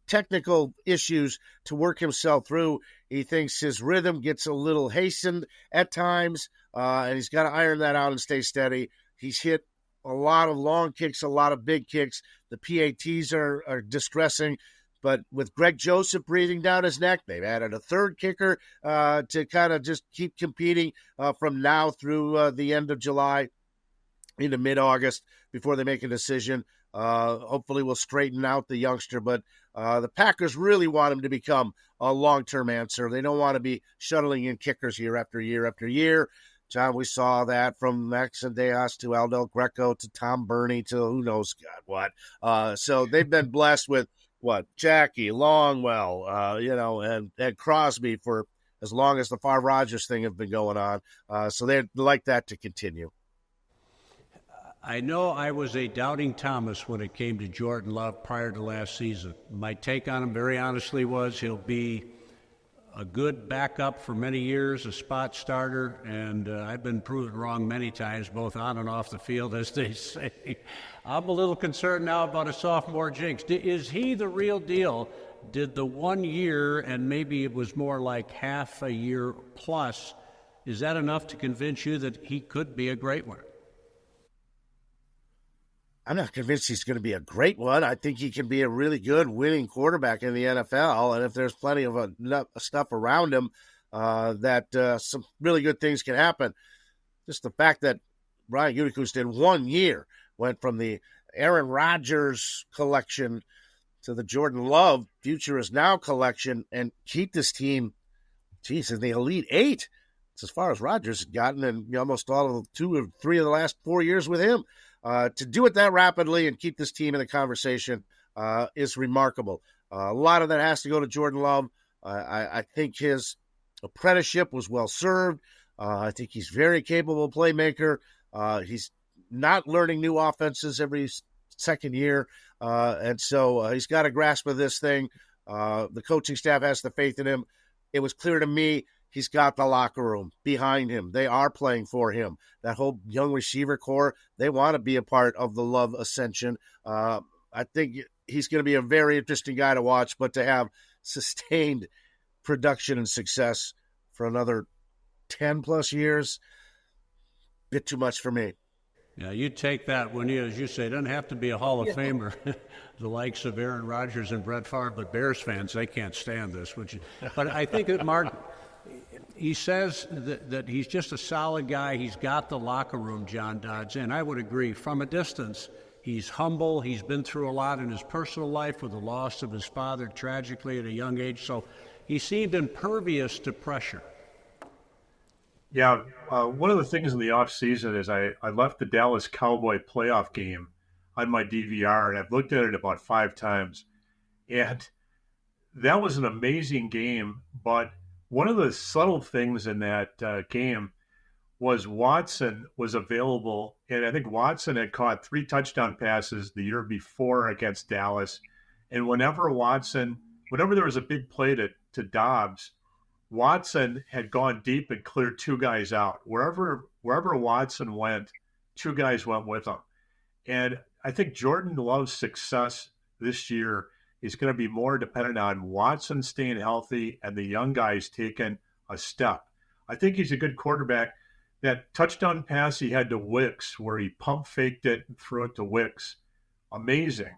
technical issues to work himself through. He thinks his rhythm gets a little hastened at times, and he's got to iron that out and stay steady. He's hit a lot of long kicks, a lot of big kicks. The PATs are distressing, but with Greg Joseph breathing down his neck, they've added a third kicker to kind of just keep competing from now through the end of July into mid-August before they make a decision. Hopefully we'll straighten out the youngster, but the Packers really want him to become a long-term answer. They don't want to be shuttling in kickers year after year after year. John, we saw that from Max Deas to Aldo Greco to Tom Burney to who knows God what. So they've been blessed with Jackie, Longwell, and Crosby for as long as the Favre Rodgers thing have been going on. So they'd like that to continue. I know I was a doubting Thomas when it came to Jordan Love prior to last season. My take on him, very honestly, was he'll be a good backup for many years, a spot starter, and I've been proven wrong many times, both on and off the field, as they say. I'm a little concerned now about a sophomore jinx. Is he the real deal? Did the 1 year, and maybe it was more like half a year plus, is that enough to convince you that he could be a great one? I'm not convinced he's going to be a great one. I think he can be a really good winning quarterback in the NFL. And if there's plenty of stuff around him, that some really good things can happen. Just the fact that Brian Gutekunst in 1 year went from the Aaron Rodgers collection to the Jordan Love Future Is Now collection and keep this team, in the Elite Eight. It's as far as Rodgers had gotten in almost all of 2 or 3 of the last 4 years with him. To do it that rapidly and keep this team in the conversation is remarkable. A lot of that has to go to Jordan Love. I think his apprenticeship was well served. I think he's very capable playmaker. He's not learning new offenses every second year, and so he's got a grasp of this thing. The coaching staff has the faith in him. It was clear to me he's got the locker room behind him. They are playing for him. That whole young receiver core, they want to be a part of the Love ascension. I think he's going to be a very interesting guy to watch, but to have sustained production and success for another 10-plus years, a bit too much for me. Yeah, you take that when you, as you say, doesn't have to be a Hall of Famer, the likes of Aaron Rodgers and Brett Favre, but Bears fans, they can't stand this. But I think that Mark, he says that he's just a solid guy. He's got the locker room, John Dodds, and I would agree. From a distance, he's humble. He's been through a lot in his personal life with the loss of his father tragically at a young age, so he seemed impervious to pressure. Yeah, one of the things in the offseason is I left the Dallas Cowboy playoff game on my DVR, and I've looked at it about 5 times. And that was an amazing game, but one of the subtle things in that game was Watson was available, and I think Watson had caught 3 touchdown passes the year before against Dallas. And whenever there was a big play to Dobbs, Watson had gone deep and cleared 2 guys out. Wherever Watson went, 2 guys went with him. And I think Jordan Love's success this year is going to be more dependent on Watson staying healthy and the young guys taking a step. I think he's a good quarterback. That touchdown pass he had to Wicks, where he pump faked it and threw it to Wicks, amazing.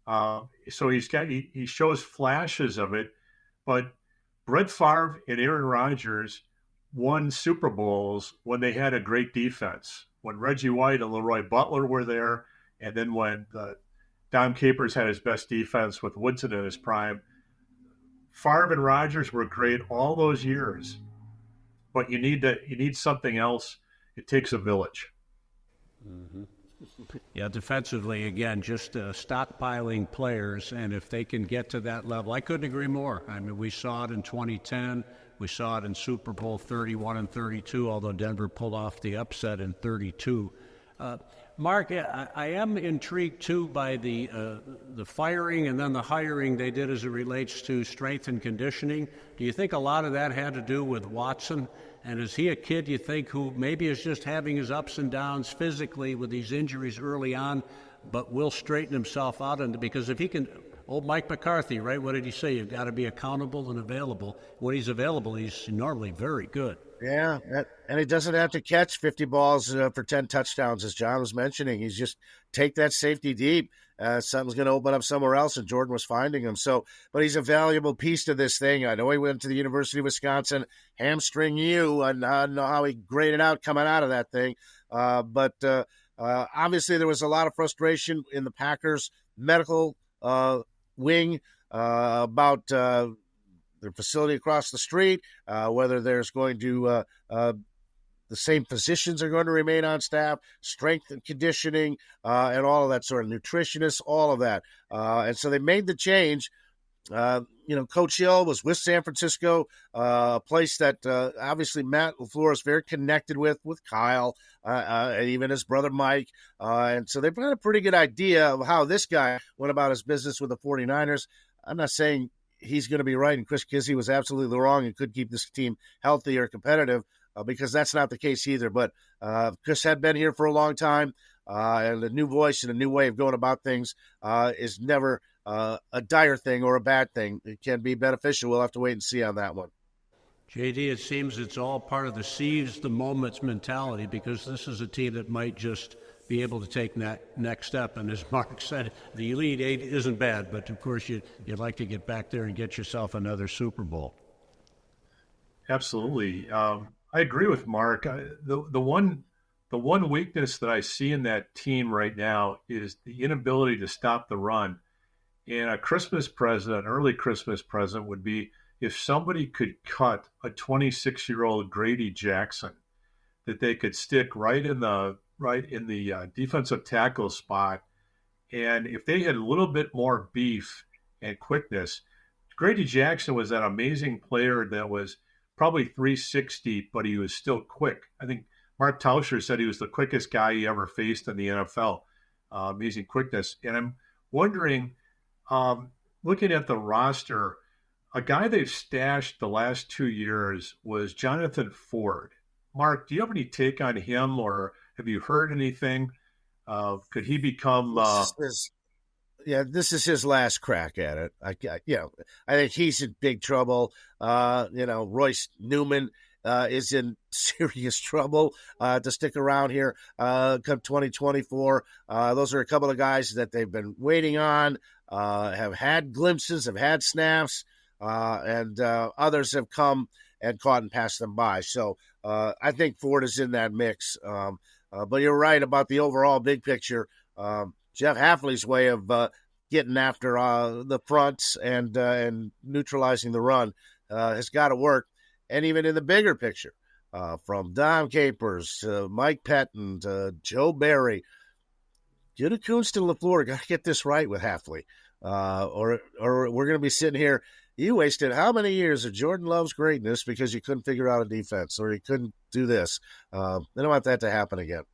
So he shows flashes of it, but Brett Favre and Aaron Rodgers won Super Bowls when they had a great defense. When Reggie White and Leroy Butler were there, and then when Dom Capers had his best defense with Woodson in his prime. Favre and Rodgers were great all those years, but you need something else. It takes a village. Mm-hmm. Yeah, defensively, again, just stockpiling players, and if they can get to that level, I couldn't agree more. I mean, we saw it in 2010. We saw it in Super Bowl 31 and 32, although Denver pulled off the upset in 32. Mark, I am intrigued too by the firing and then the hiring they did as it relates to strength and conditioning. Do you think a lot of that had to do with Watson? And is he a kid, you think, who maybe is just having his ups and downs physically with these injuries early on, but will straighten himself out? And because if he can, old Mike McCarthy, right? What did he say? You've got to be accountable and available. When he's available, he's normally very good. Yeah, and he doesn't have to catch 50 balls for 10 touchdowns, as John was mentioning. He's just take that safety deep. Something's going to open up somewhere else, and Jordan was finding him. So, but he's a valuable piece to this thing. I know he went to the University of Wisconsin, hamstring U, and I don't know how he graded out coming out of that thing. But obviously there was a lot of frustration in the Packers medical wing about their facility across the street, whether there's going to the same physicians are going to remain on staff, strength and conditioning, and all of that sort of nutritionists, all of that. And so they made the change. Coach Hill was with San Francisco, a place that obviously Matt LaFleur is very connected with Kyle, and even his brother Mike. And so they've got a pretty good idea of how this guy went about his business with the 49ers. I'm not saying he's going to be right, and Chris Kizzy was absolutely wrong and could keep this team healthy or competitive, because that's not the case either. But Chris had been here for a long time, and a new voice and a new way of going about things is never a dire thing or a bad thing. It can be beneficial. We'll have to wait and see on that one. JD, it seems it's all part of the seize the moments mentality, because this is a team that might just be able to take that next step. And as Mark said, the Elite Eight isn't bad, but of course you'd like to get back there and get yourself another Super Bowl. Absolutely. I agree with Mark. The one weakness that I see in that team right now is the inability to stop the run. And a Christmas present, an early Christmas present, would be if somebody could cut a 26-year-old Grady Jackson, that they could stick right in the defensive tackle spot. And if they had a little bit more beef and quickness, Grady Jackson was that amazing player that was probably 360, but he was still quick. I think Mark Tauscher said he was the quickest guy he ever faced in the NFL. Amazing quickness. And I'm wondering, looking at the roster, a guy they've stashed the last 2 years was Jonathan Ford. Mark, do you have any take on him, or have you heard anything? Could he become? This is his last crack at it. I think he's in big trouble. Royce Newman is in serious trouble to stick around here come 2024. Those are a couple of guys that they've been waiting on, have had glimpses, have had snaps, and others have come and caught and passed them by. So I think Ford is in that mix. But you're right about the overall big picture. Jeff Hafley's way of getting after the fronts and neutralizing the run has got to work. And even in the bigger picture, from Dom Capers to Mike Pettin to Joe Barry, Gutekunst and LaFleur got to get this right with Hafley, or we're going to be sitting here. You wasted how many years of Jordan Love's greatness because you couldn't figure out a defense, or you couldn't do this. They don't want that to happen again.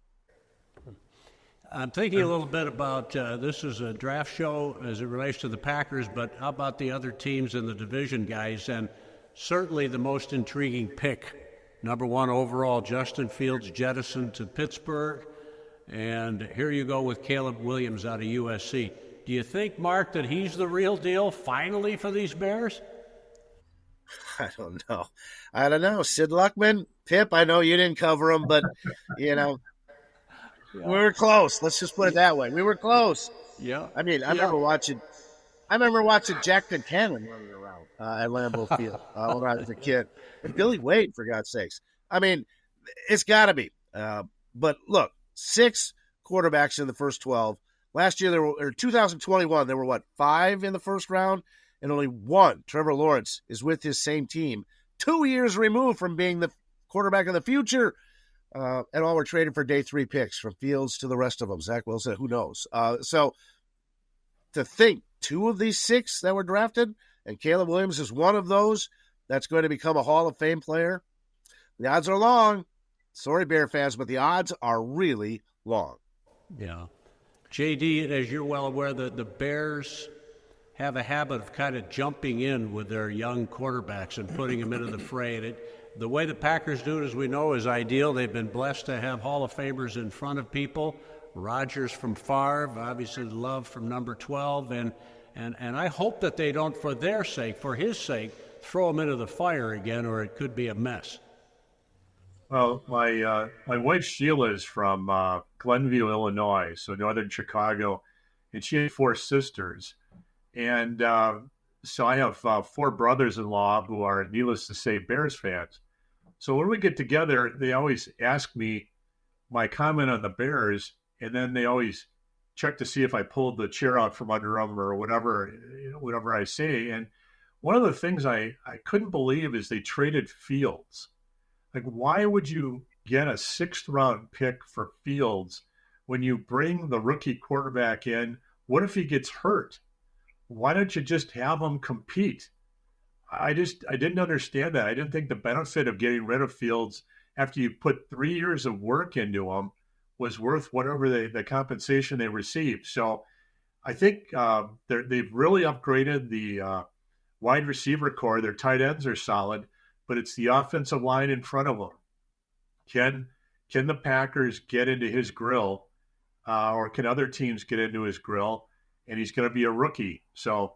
I'm thinking a little bit about this is a draft show as it relates to the Packers, but how about the other teams in the division, guys? And certainly the most intriguing pick, number 1 overall, Justin Fields jettisoned to Pittsburgh. And here you go with Caleb Williams out of USC. Do you think, Mark, that he's the real deal finally for these Bears? I don't know. Sid Luckman, Pip, I know you didn't cover him, but, we were close. Let's just put it that way. We were close. Yeah. I mean, I remember watching Jack Concannon running around at Lambeau Field when I was a kid. And Billy Wade, for God's sakes. I mean, it's got to be. But look, 6 quarterbacks in the first 12. Last year, 2021, there were 5 in the first round, and only 1, Trevor Lawrence, is with his same team, 2 years removed from being the quarterback of the future. And all were traded for day 3 picks, from Fields to the rest of them. Zach Wilson, who knows? So to think 2 of these 6 that were drafted, and Caleb Williams is one of those that's going to become a Hall of Fame player, the odds are long. Sorry, Bear fans, but the odds are really long. Yeah. JD, as you're well aware, the Bears have a habit of kind of jumping in with their young quarterbacks and putting them into the fray. And the way the Packers do it, as we know, is ideal. They've been blessed to have Hall of Famers in front of people. Rodgers from Favre, obviously Love from number 12. And I hope that they don't, for their sake, for his sake, throw him into the fire again, or it could be a mess. Well, my wife Sheila is from Glenville, Illinois, so northern Chicago, and she had 4 sisters. And so I have 4 brothers-in-law who are, needless to say, Bears fans. So when we get together, they always ask me my comment on the Bears, and then they always check to see if I pulled the chair out from under them or whatever I say. And one of the things I couldn't believe is they traded Fields. Like, why would you get a 6th-round pick for Fields when you bring the rookie quarterback in? What if he gets hurt? Why don't you just have him compete? I didn't understand that. I didn't think the benefit of getting rid of Fields after you put 3 years of work into him was worth whatever the compensation they received. So I think they've really upgraded the wide receiver core. Their tight ends are solid, but it's the offensive line in front of them. Can the Packers get into his grill, or can other teams get into his grill? And he's going to be a rookie. So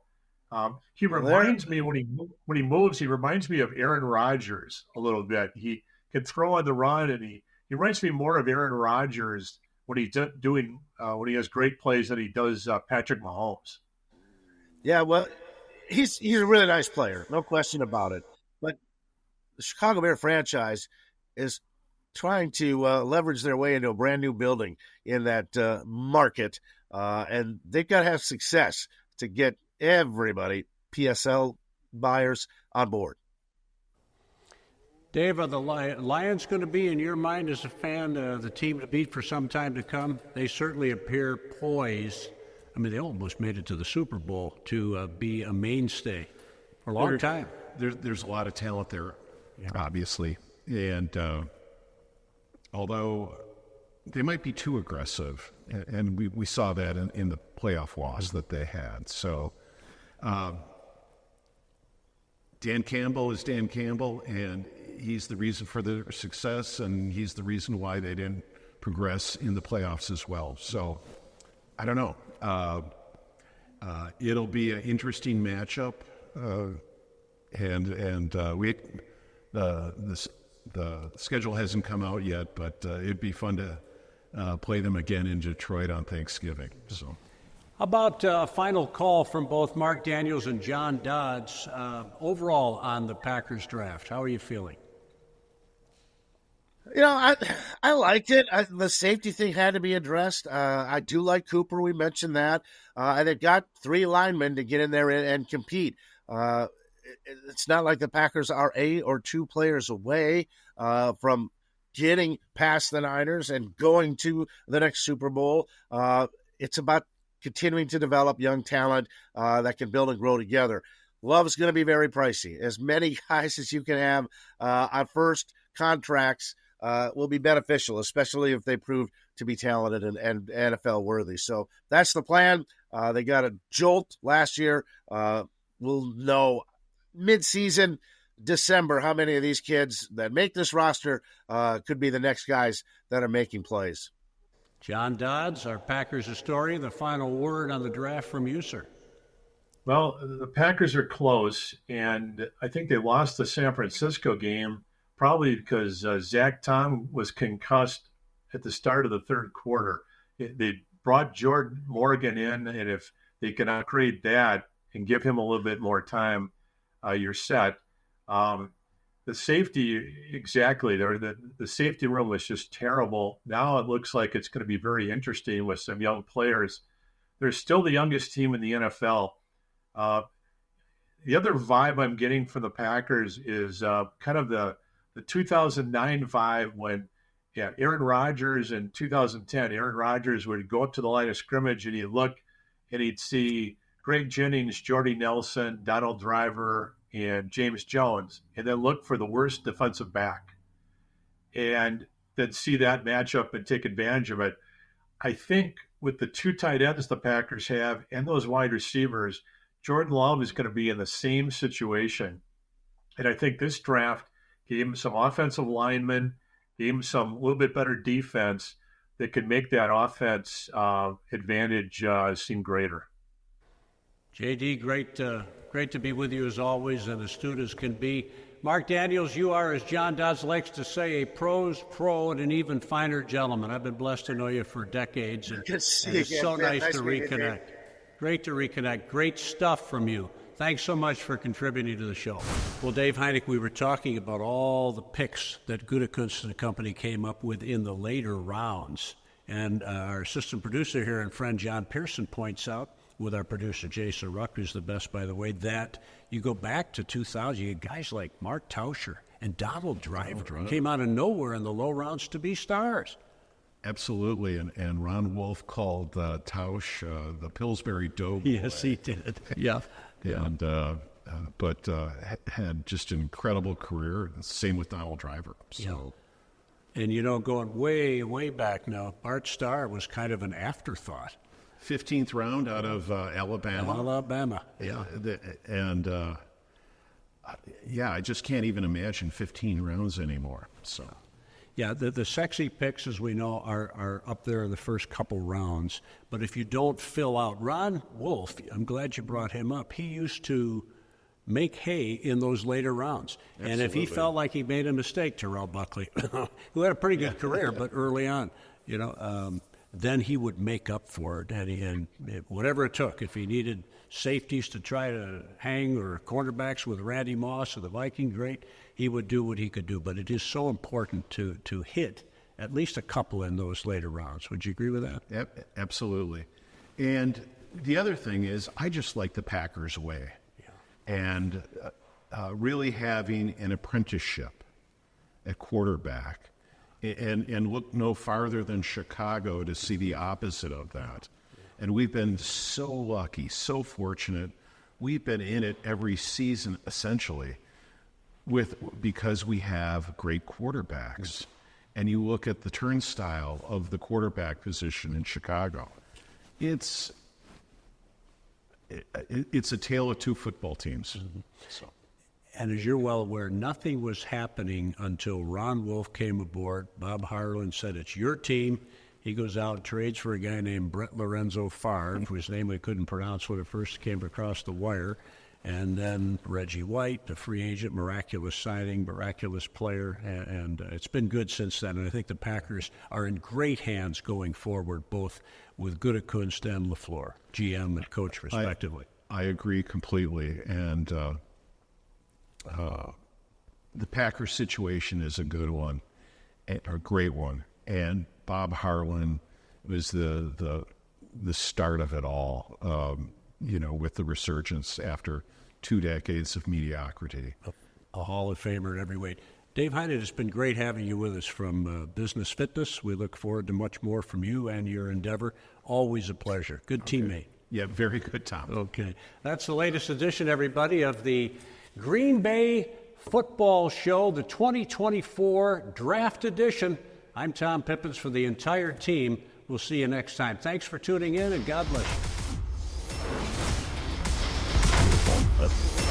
he reminds me, when he moves, he reminds me of Aaron Rodgers a little bit. He can throw on the run, and he reminds me more of Aaron Rodgers when he's doing when he has great plays than he does Patrick Mahomes. Yeah, well, he's a really nice player, no question about it. But the Chicago Bear franchise is trying to leverage their way into a brand new building in that market, and they've got to have success to get everybody, PSL buyers, on board. Dave, are the Lions going to be, in your mind as a fan, the team to beat for some time to come? They certainly appear poised. I mean, they almost made it to the Super Bowl to be a mainstay for a long time. There's a lot of talent there, obviously. And although they might be too aggressive, and we saw that in the playoff loss that they had. So Dan Campbell is Dan Campbell, and he's the reason for their success, and he's the reason why they didn't progress in the playoffs as well. So I don't know. It'll be an interesting matchup, the schedule hasn't come out yet, but it'd be fun to play them again in Detroit on Thanksgiving. So, how about a final call from both Mark Daniels and John Dodds overall on the Packers draft? How are you feeling? You know, I liked it. The safety thing had to be addressed. I do like Cooper. We mentioned that. And they've got 3 linemen to get in there and compete. It's not like the Packers are 1 or 2 players away from getting past the Niners and going to the next Super Bowl. It's about continuing to develop young talent that can build and grow together. Love's going to be very pricey. As many guys as you can have on first contracts will be beneficial, especially if they prove to be talented and NFL worthy. So that's the plan. They got a jolt last year. We'll know mid-season, December, how many of these kids that make this roster could be the next guys that are making plays. John Dodds, our Packers historian, the final word on the draft from you, sir. Well, the Packers are close, and I think they lost the San Francisco game probably because Zach Tom was concussed at the start of the third quarter. They brought Jordan Morgan in, and if they can upgrade that and give him a little bit more time, you're set. The safety, exactly. The safety room was just terrible. Now it looks like it's going to be very interesting with some young players. They're still the youngest team in the NFL. The other vibe I'm getting from the Packers is kind of the 2009 vibe when, Aaron Rodgers in 2010, Aaron Rodgers would go up to the line of scrimmage and he'd look and he'd see Greg Jennings, Jordy Nelson, Donald Driver, and James Jones, and then look for the worst defensive back and then see that matchup and take advantage of it. I think with the two tight ends the Packers have and those wide receivers, Jordan Love is going to be in the same situation. And I think this draft gave him some offensive linemen, gave him some little bit better defense that could make that offense advantage seem greater. JD, great to be with you as always, and astute as can be. Mark Daniels, you are, as John Dodds likes to say, a pro's pro and an even finer gentleman. I've been blessed to know you for decades, and, Good to see and you it's again, so man. nice to meeting you, reconnect. Great to reconnect. Great stuff from you. Thanks so much for contributing to the show. Well, Dave Heineck, we were talking about all the picks that Gutekunst and the company came up with in the later rounds. And our assistant producer here and friend John Pearson points out, with our producer Jason Ruck, who's the best, by the way, that you go back to 2000, you get guys like Mark Tauscher and Donald Driver came out of nowhere in the low rounds to be stars. Absolutely, and Ron Wolf called Tausch the Pillsbury Doughboy. Yes, he did. Yeah. And but had just an incredible career. Same with Donald Driver. So, And, you know, going way, way back now, Bart Starr was kind of an afterthought. 15th round out of Alabama. Alabama, yeah. I just can't even imagine 15 rounds anymore. So, Yeah, the sexy picks, as we know, are up there in the first couple rounds. But if you don't fill out, Ron Wolf, I'm glad you brought him up. He used to make hay in those later rounds. Absolutely. And if he felt like he made a mistake, Terrell Buckley, who had a pretty good career, but early on, you know, then he would make up for it. And whatever it took, if he needed safeties to try to hang or cornerbacks with Randy Moss or the Viking great, he would do what he could do. But it is so important to hit at least a couple in those later rounds. Would you agree with that? Absolutely. And the other thing is, I just like the Packers way. And really having an apprenticeship at quarterback, and look no farther than Chicago to see the opposite of that. And we've been so lucky, so fortunate. We've been in it every season, essentially, because we have great quarterbacks. And you look at the turnstile of the quarterback position in Chicago, it's a tale of two football teams. Mm-hmm. So. And as you're well aware, nothing was happening until Ron Wolf came aboard. Bob Harlan said, it's your team. He goes out and trades for a guy named Brett Lorenzo Favre, whose name we couldn't pronounce when it first came across the wire. And then Reggie White, the free agent, miraculous signing, miraculous player. And it's been good since then. And I think the Packers are in great hands going forward, both with Gutekunst and LaFleur, GM and coach, respectively. I agree completely. And the Packers situation is a good one, a great one. And Bob Harlan was the start of it all, with the resurgence after 2 decades of mediocrity. A Hall of Famer at every weight. Dave Heineck, it's been great having you with us from Business Fitness. We look forward to much more from you and your endeavor. Always a pleasure. Good teammate. Yeah, very good, Tom. Okay. That's the latest edition, everybody, of the Green Bay Football Show, the 2024 Draft Edition. I'm Tom Pippins for the entire team. We'll see you next time. Thanks for tuning in, and God bless you.